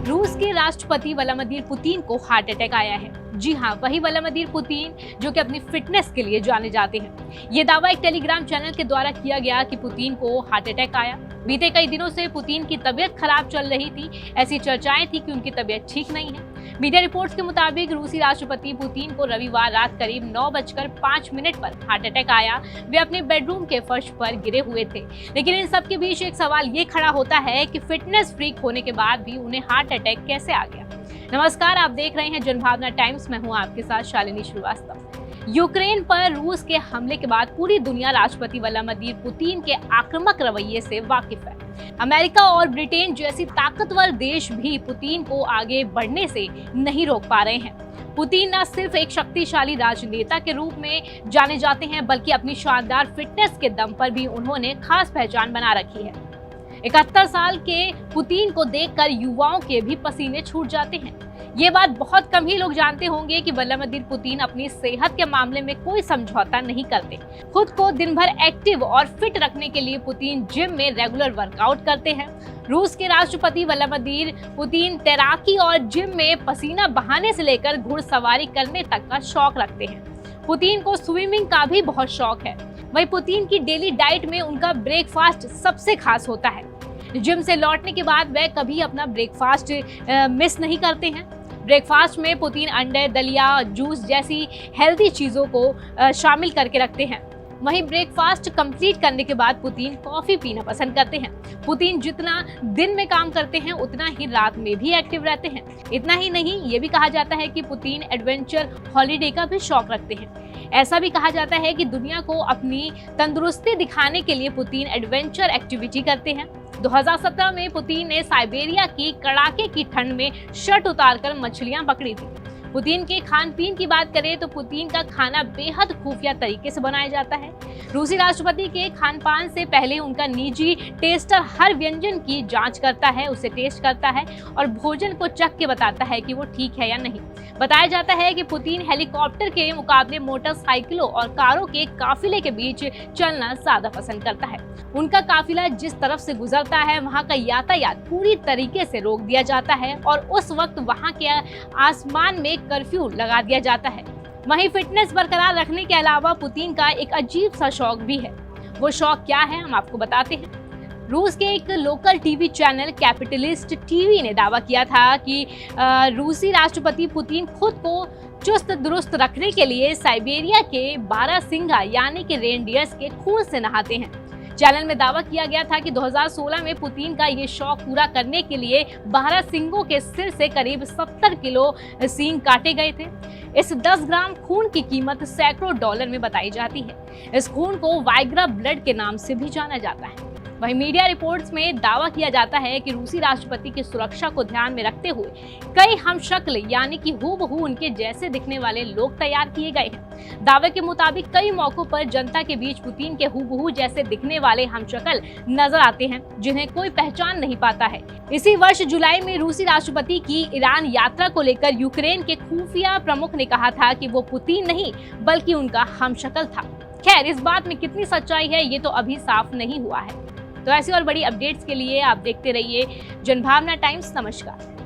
रूस के राष्ट्रपति व्लादिमीर पुतिन को हार्ट अटैक आया है। जी हाँ, वही व्लादिमीर पुतिन जो कि अपनी फिटनेस के लिए जाने जाते हैं। ये दावा एक टेलीग्राम चैनल के द्वारा किया गया कि पुतिन को हार्ट अटैक आया। बीते कई दिनों से पुतिन की तबीयत खराब चल रही थी। ऐसी चर्चाएं थी कि उनकी तबीयत ठीक नहीं है। मीडिया रिपोर्ट्स के मुताबिक रूसी राष्ट्रपति पुतिन को रविवार रात करीब 9:05 पर हार्ट अटैक आया। वे अपने बेडरूम के फर्श पर गिरे हुए थे। लेकिन इन सब के बीच एक सवाल ये खड़ा होता है कि फिटनेस फ्रीक होने के बाद भी उन्हें हार्ट अटैक कैसे आ गया। नमस्कार, आप देख रहे हैं जनभावना टाइम्स। मैं हूं आपके साथ शालिनी श्रीवास्तव। यूक्रेन पर रूस के हमले के बाद पूरी दुनिया राष्ट्रपति व्लादिमीर पुतिन के आक्रामक रवैये से वाकिफ है। अमेरिका और ब्रिटेन जैसी ताकतवर देश भी पुतिन को आगे बढ़ने से नहीं रोक पा रहे हैं। पुतिन न सिर्फ एक शक्तिशाली राजनेता के रूप में जाने जाते हैं, बल्कि अपनी शानदार फिटनेस के दम पर भी उन्होंने खास पहचान बना रखी है। 71 साल के पुतिन को देखकर युवाओं के भी पसीने छूट जाते हैं। ये बात बहुत कम ही लोग जानते होंगे कि व्लादिमीर पुतिन अपनी सेहत के मामले में कोई समझौता नहीं करते। खुद को दिन भर एक्टिव और फिट रखने के लिए पुतिन जिम में रेगुलर वर्कआउट करते हैं। रूस के राष्ट्रपति व्लादिमीर पुतिन तैराकी और जिम में पसीना बहाने से लेकर घुड़सवारी करने तक का शौक रखते हैं। पुतिन को स्विमिंग का भी बहुत शौक है। वहीं पुतिन की डेली डाइट में उनका ब्रेकफास्ट सबसे खास होता है। जिम से लौटने के बाद वह कभी अपना ब्रेकफास्ट मिस नहीं करते हैं। ब्रेकफास्ट में पुतिन अंडे, दलिया, जूस जैसी हेल्दी चीज़ों को शामिल करके रखते हैं। वहीं ब्रेकफास्ट कंप्लीट करने के बाद पुतिन कॉफ़ी पीना पसंद करते हैं। पुतिन जितना दिन में काम करते हैं उतना ही रात में भी एक्टिव रहते हैं। इतना ही नहीं, ये भी कहा जाता है कि पुतिन एडवेंचर हॉलीडे का भी शौक रखते हैं। ऐसा भी कहा जाता है कि दुनिया को अपनी तंदुरुस्ती दिखाने के लिए पुतिन एडवेंचर एक्टिविटी करते हैं। 2017 में पुतिन ने साइबेरिया की कड़ाके की ठंड में शर्ट उतारकर मछलियां पकड़ी थी। पुतिन के खान पीन की बात करें तो पुतिन का खाना बेहद खुफिया तरीके से बनाया जाता है। रूसी राष्ट्रपति के खान पान से पहले उनका निजी टेस्टर हर व्यंजन की जांच करता है, उसे टेस्ट करता है और भोजन को चख के बताता है कि वो ठीक है या नहीं। बताया जाता है कि पुतिन हेलीकॉप्टर के मुकाबले मोटरसाइकिलों और कारों के काफिले के बीच चलना ज्यादा पसंद करता है। उनका काफिला जिस तरफ से गुजरता है वहां का यातायात पूरी तरीके से रोक दिया जाता है और उस वक्त वहां के आसमान में कर्फ्यू लगा दिया जाता है। वहीं फिटनेस बरकरार रखने के अलावा पुतिन का एक अजीब सा शौक भी है। वो शौक क्या है, हम आपको बताते हैं। रूस के एक local TV channel capitalist TV ने दावा किया था कि रूसी राष्ट्रपति पुतिन खुद को चुस्त दुरुस्त रखने के लिए साइबेरिया के बारहसिंगा यानी कि रेनडियर्स के खून से नहाते हैं। चैनल में दावा किया गया था कि 2016 में पुतिन का ये शौक पूरा करने के लिए बारहसिंगों के सिर से करीब 70 किलो सींग काटे गए थे। इस 10 ग्राम खून की कीमत सैकड़ों डॉलर में बताई जाती है। इस खून को वाइग्रा ब्लड के नाम से भी जाना जाता है। वहीं मीडिया रिपोर्ट्स में दावा किया जाता है कि रूसी राष्ट्रपति की सुरक्षा को ध्यान में रखते हुए कई हमशक्ल यानी कि हूबहू उनके जैसे दिखने वाले लोग तैयार किए गए हैं। दावे के मुताबिक कई मौकों पर जनता के बीच पुतिन के हूबहू जैसे दिखने वाले हमशक्ल नजर आते हैं, जिन्हें कोई पहचान नहीं पाता है। इसी वर्ष जुलाई में रूसी राष्ट्रपति की ईरान यात्रा को लेकर यूक्रेन के खुफिया प्रमुख ने कहा था कि वो पुतिन नहीं बल्कि उनका हमशक्ल था। खैर, इस बात में कितनी सच्चाई है ये तो अभी साफ नहीं हुआ है। तो ऐसी और बड़ी अपडेट्स के लिए आप देखते रहिए जनभावना टाइम्स। नमस्कार।